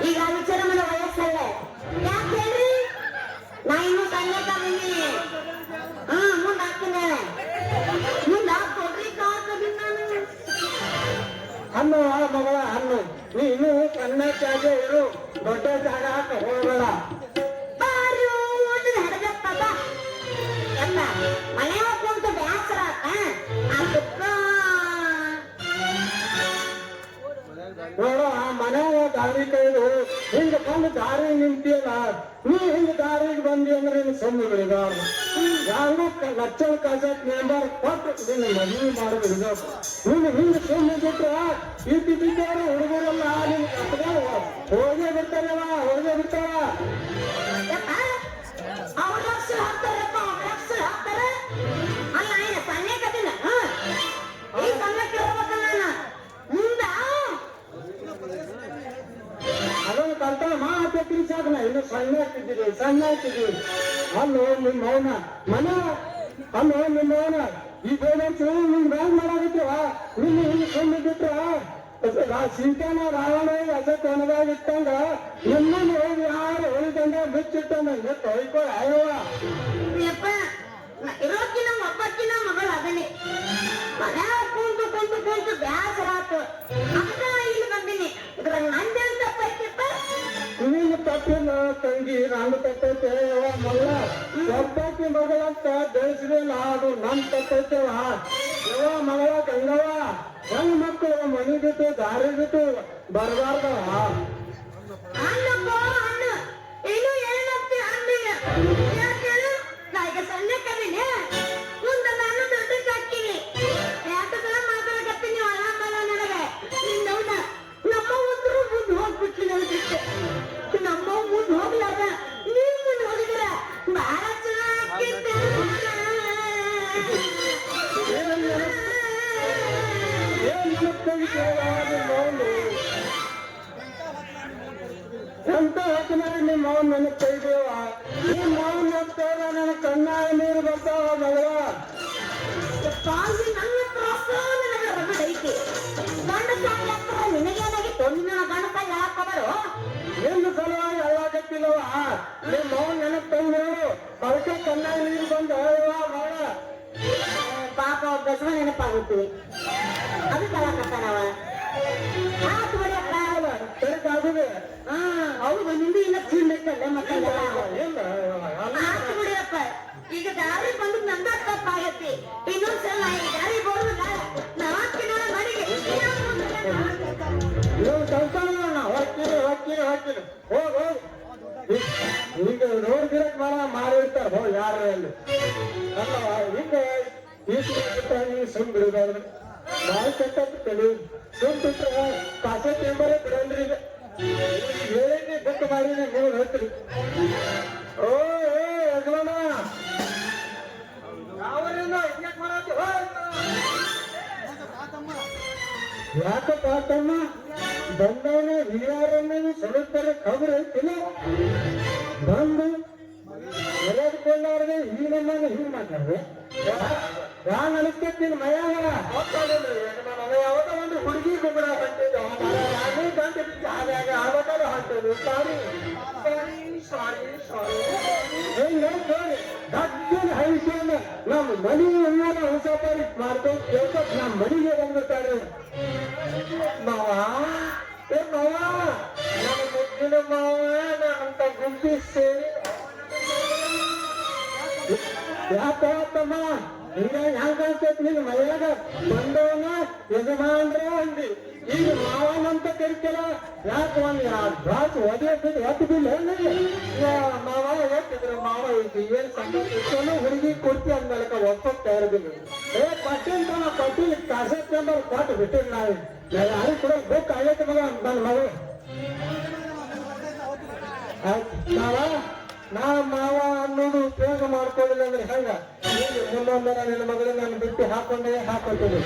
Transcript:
ಈಗ ವಿಚಾರ ಮಾಡೋ ವಯಸ್ಸಲ್ಲ ಯಾಕೆ ಹೇಳ್ರಿ ನಾ ಇನ್ನು ಸಣ್ಣಕ್ಕಾಗೀನಿ ಮುಂದೆ ಹಾಕ್ತೀನಿ ಮುಂದೆ ಹಾಕೊಡ್ರಿ ಕಾಕದಿನ ಹಣ್ಣು ಮಗಳ ಹಣ್ಣು ನೀ ಇನ್ನೂ ಸಣ್ಣಕ್ಕಾಗೆ ಇರು ದೊಡ್ಡ ಜಾಗ ಹಾಕ ಹೋಗಬೇಡ ಬಾರು ಓದಿದ ಹಡಗಪ್ಪ ಎಲ್ಲ ಮನೆ ಹೋಗ್ಕೊಂತ ಬ್ಯಾಸರ ಅದಕ್ಕ ನೋಡ ಆ ಮನ್ಯಾಗ ದಾರಿ ಕೈದು ಹಿಂಗ ಬಂದು ದಾರಿ ನಿಂತಿಯಲ್ಲ ನೀ ಹಿಂಗ ದಾರಿಗೆ ಬಂದಿ ಅಂದ್ರೆ ನೀನು ಸೊಮ್ಮೆ ಬಿಡಿದಾರ ಯಾರು ಲಕ್ಷ ಕಾಸಕ್ ಮೆಂಬರ್ ಕೊಟ್ಟು ನಿನ್ನ ಮದುವೆ ಮಾಡೋದು ನೀನು ಹಿಂಗ ಸೊಮ್ಮೆ ಬಿಟ್ರ ಇಟ್ಟಿದ್ದಾರೆ ಹುಡುಗರೆಲ್ಲ ನಿನ್ ಹೋಗೇ ಬಿಡ್ತಾರವ ಹೋಗೇ ಬಿಡ್ತಾರ ಅವ್ರ ಲಕ್ಷ ಹಾಕ್ತಾರಪ್ಪ ಅವ್ರ ಲಕ್ಷ ಹಾಕ್ತಾರೆ ಅಲ್ಲ ಏನ ಸಣ್ಣ ಕದಿನ ಈ ಸಣ್ಣಕ್ಕೆ ಹೋಗ್ಬೇಕಲ್ಲ ನಾನು ಮುಂದ ಅದನ್ನು ಕಲ್ತಾಳ ಮಾತಾಡ್ತೀನಿ ಸಾಕನ ಇನ್ನು ಸಣ್ಣ ಹಾಕಿದ್ದೀವಿ ಅಲ್ಲೋ ನಿಮ್ಮ ಮೌನ ಮನೆ ಅಲ್ಲೋ ನಿಮ್ಮ ಮೌನ ಈ ಬೇಡಂಚು ನಿನ್ ಬ್ಯಾಂಕ್ ಮಾಡಾಗಿತ್ತವ ನಿನ್ನ ಹಿಂಗೆ ಸುಮ್ಮನೆ ಬಿಟ್ರ ಸೀತಾನ ರಾವಣ ಅಜಕ್ ಅನದಾಗಿಟ್ಟಂಗ ನಿಮ್ಮನ್ನು ಹೋಗಿ ಯಾರು ಹೊಳಿದಂಗ ಮುಚ್ಚಿಟ್ಟಂಗ ಹೊಯ್ಕೊ ಅಯ್ಯವ ಇರೋಕಿನ ಒಬ್ಬಕ್ಕಿನ ಮಗಳು ಅದನ್ನೇ ಮನೆ ಕುಂತು ಕುಂತು ಕುಂತು ಬ್ಯಾಸರ ಆತು ಅಕ್ಕ ಇಲ್ಲಿ ಬಂದಿನಿ ಇದ್ರ ನಂದೇನ್ ತಪ್ಪೈತಿಪ್ಪ ನೀನು ತಪ್ಪಿಲ್ಲ ತಂಗಿ ನಾನು ತಪ್ಪೈತೆ ಮಗಳ ಒಬ್ಬಾಕಿ ಮಗಳಂತ ಬೆಳೆಸಿದಿಲ್ಲ ಅದು ನನ್ ತಪ್ಪೈತೆವ ಯವ ಮಗಳ ಗಂಗವ ಹೆಂಗ್ ಮಕ್ಕಳು ಮನೆ ಬಿಟ್ಟು ದಾರಿ ಬಿಟ್ಟು ಬರಬಾರ್ದವ ಹಣ್ಣಪ್ಪ ಹಣ್ಣು ಇನ್ನು ಏನಂತೆ ಹಣ್ಣಿನ ಯಾಕೇಳು ಈಗ ಸಣ್ಣ ಕವಿನಿ ಮುಂದೆ ನಾನು ದೊಡ್ಡಕ್ಕೆ ಹಾಕ್ತೀನಿ ಯಾಕೆ ಸಲ ಮಾತಾಡಕತ್ತೀನಿ ಒಳ ಬಲ ನನಗೆ ನಿನ್ನವನ ನಮ್ಮ ಉದ್ರು ಮುಂದೆ ಹೋಗ್ಬಿಟ್ಲಿ ನನಗೆ ಬಿಟ್ಟು ನಮ್ಮ ಮುಂದೆ ಹೋಗ್ಲಾರ ನೀವ್ ಮುಂದೆ ಹೋಗಿದ್ರ ಬಹಳ ಚೆನ್ನಾಗಿದ್ದ ಎಂತ ಹಾಕಿನಾರ ನಿಮ್ಮ ಮಾವನ್ ನನಗ್ ಕೈದೇವ ನಿಮ್ಮ ಮಾವನ್ ಹೋಗ್ತಾರ ನನ್ನ ಕಣ್ಣಾಗ ನೀರು ಬರ್ತಾವ ಮಗಳ ಕಾಲ್ವಿ ನನ್ನ ಪ್ರೋತ್ಸಾಹ ನನಗೆ ರಗಡೈತಿ ಗಂಡ ಸಾಕ್ಲಕ್ಕ ನಿನಗೇನಾಗಿತ್ತು ನಿನ್ನ ಗಂಡ ಕೈ ಹಾಕೋಬಾರು ನಿನ್ನ ಸಲುವಾಗಿ ಅಳ್ಳಾಕತ್ತಿಲ್ಲವ ನಿಮ್ಮ ಮಾವನ್ ನನಗ್ ತಂದು ನೋಡು ಅದಕ್ಕೆ ಕಣ್ಣಾಗ ನೀರು ಬಂದು ಮಗಳ ಪಾಪ ಬಸವ ನೆನಪಾಗುತ್ತೀವಿ ಅದು ಕಲಾಕತ್ತಾನವ ಆತು ಬಡಿಯಪ್ಪ ಸರಿಕಾಗುದೆ ಹೌದು ನಿಂದು ಇಲ್ಲ ತಿಂದೈತಲ್ಲ ಮತ್ತೆ ಆತು ಬಿಡಿಯಪ್ಪ ಈಗ ದಾರಿ ಬಂದು ನಂದ ತಪ್ಪಾಗೈತಿ ಇನ್ನೊಂದ್ಸಲ ನಾ ಈ ದಾರಿ ಬರುದಿಲ್ಲ ನಾಲ್ಕಿನ ಮನೆಗೆ ನೀವು ಸಂಸಾರ ಹೊಕ್ಕಿರಿ ಹೋಗ್ ಹೋಗ್ ಈಗ ನೋಡ್ದಿರಕ್ ಮಾರಿರ್ತಾರ ಹೋ ಯಾರ ಅಲ್ಲಿ ಅಲ್ಲ ಹಿಂಗ ಈ ಸುಮ್ ಬಿಡುದಾದ್ರೆ ಬಾಳ್ ಕೆಟ್ಟ ಸುಮ್ ಬಿಟ್ರ ಕಾಸೆ ಟೇಂಬರೇ ಬಿಡಲ್ರಿ ಈಗ ಹೇಳಿದ್ನಿ ಬುಕ್ ಮಾಡಿದ್ನಿ ನೀವು ಹೇಳ್ತೀರಿ ಓ ಯಜಮಾನ ಯಾಕಪ್ಪ ತಮ್ಮ ಬಂದವನ ಹಿರಿಯರನ್ನ ಸಲುತ್ತಾರೆ ಖಬರ್ ಐತಿಲ್ಲ ಬಂದು ಮರ್ಯಾದಕೊಂಡವ್ರಿಗೆ ಈ ನಮ್ಮನ್ನು ಹಿಂಗ್ ಮಾತಾಡ್ದೆ ಸಾರಿ ಸಾರಿ ಸಾರಿ ಹೆಂಗ ನೋಡಿ ದಕ್ಷಿಣ ಹೈಸ್ಕೊಂಡ ನಮ್ಮ ಮನೆಗೆ ಹೂವನ್ನ ಹೊಸ ಪಾರಿ ಮಾಡ್ಕೊಂಡು ಕೇಳ್ಕೊತ್ ನಮ್ಮ ಮನೆಗೆ ಬಂದ್ಬಿಡ್ತಾರೆ ಮಾವ ಏ ಮಾವ ನನ್ನ ಮುದ್ದಿನ ಮಾವ ಅಂತ ಗುಂಪಿ ಸೇರಿ ಯಾಕಮ್ಮ ಹಿಂಗಾಗಿ ಹ್ಯಾಂಗ ಕಾಣಿಸ್ತೈತಿ ನಿನ್ನ ಮೈಯಾಗ ಬಂದವನ ಯಜಮಾನ್ರ ಅಂದಿ ಈಗ ಮಾವನಂತ ಕರಿತಲ್ಲ ಯಾಕೆ ಒಂದು ದ್ರಾಕ್ಷಿ ಒದೆಯತ್ತಿದ್ದು ಎತ್ತು ಬಿಲ್ಲ ಮಾವ ಎತ್ತಿದ್ರೆ ಮಾವ ಐತಿ ಏನ್ ಸಂಗತಿ ಹುಡುಗಿ ಕೊಡ್ತಿ ಅಂದ್ಮೇಲೆ ಒಪ್ಪಕ್ ತಯಾರಿದ್ದೀನಿ ಏ ಪಟ್ಟಿನ ಪಟ್ಟಿ ಕಾಸತ್ ನಂಬರ್ ಕೊಟ್ಟು ಬಿಟ್ಟಿರಿ ನಾವು ಯಾರು ಕೂಡ ಬೇಕು ಆಗೈತೆ ಮಗ ನನ್ನ ಮಗಳು ಆಯ್ತು ಮಾವ ಅನ್ನೋದು ಉಪಯೋಗ ಮಾಡ್ಕೊಳ್ಳಿಲ್ಲ ಅಂದ್ರೆ ಹೆಂಗ ಮುಂದೊಂದರ ನಿನ್ನ ಮಗಳನ್ನ ನಾನು ಬಿಟ್ಟು ಹಾಕೊಂಡೇ ಹಾಕೊಳ್ತೀನಿ